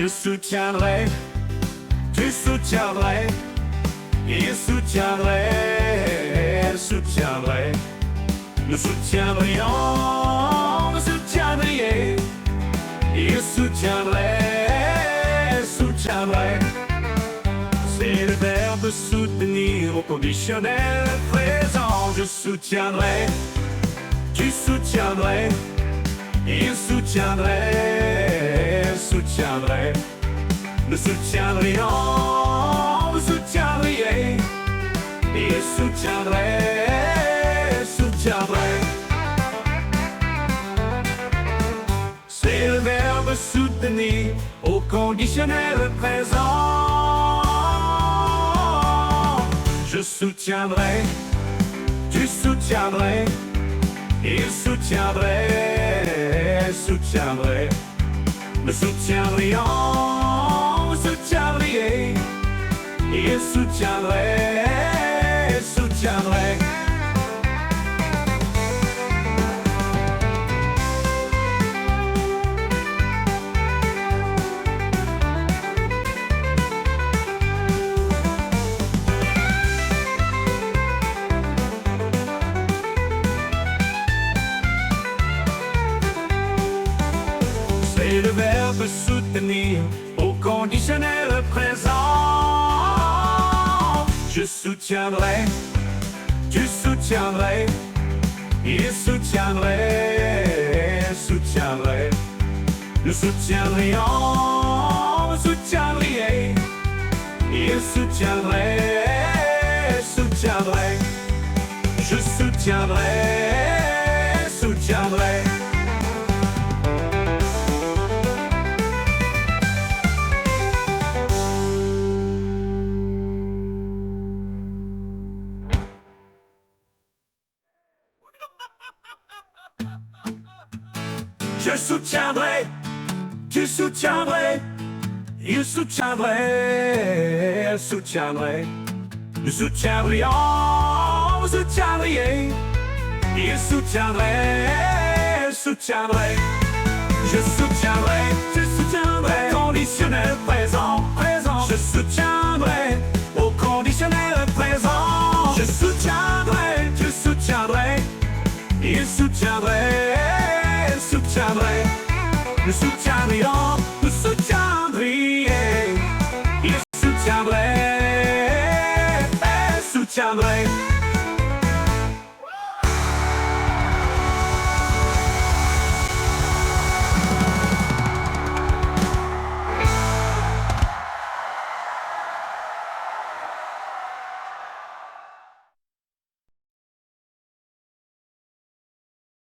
Je soutiendrai, tu soutiendrais, il soutiendrait, elle soutiendrait. Nous soutiendrions, vous soutiendriez, il soutiendrait, elle soutiendrait. C'est le verbe soutenir au conditionnel présent. Je soutiendrai, tu soutiendrais, il soutiendrait, elle soutiendrait. Nous soutiendrions, vous soutiendriez, il soutiendrait, elle soutiendrait. C'est le verbe soutenir au conditionnel présent. Je soutiendrai, tu soutiendrais, il soutiendrait, elle soutiendrait. Nous soutiendrions, vous soutiendriez, il soutiendrait, elle soutiendrait. C'est le verbe soutenir au conditionnel présent. Je soutiendrai, tu soutiendrais, il soutiendrait, elle soutiendrait. Nous soutiendrions, vous soutiendriez, il soutiendrait, elle soutiendrait. Je soutiendrai, elle soutiendrait. Je soutiendrai, tu soutiendrais, il soutiendrait, elle soutiendrait. Nous soutiendrions, vous soutiendriez, il soutiendrait, elle soutiendrait. Je soutiendrai, tu soutiendrais, conditionnel présent, présent. Je soutiendrai au conditionnel présent. Je soutiendrai, tu soutiendrais, il soutiendrait, elle soutiendrait. Nous soutiendrions,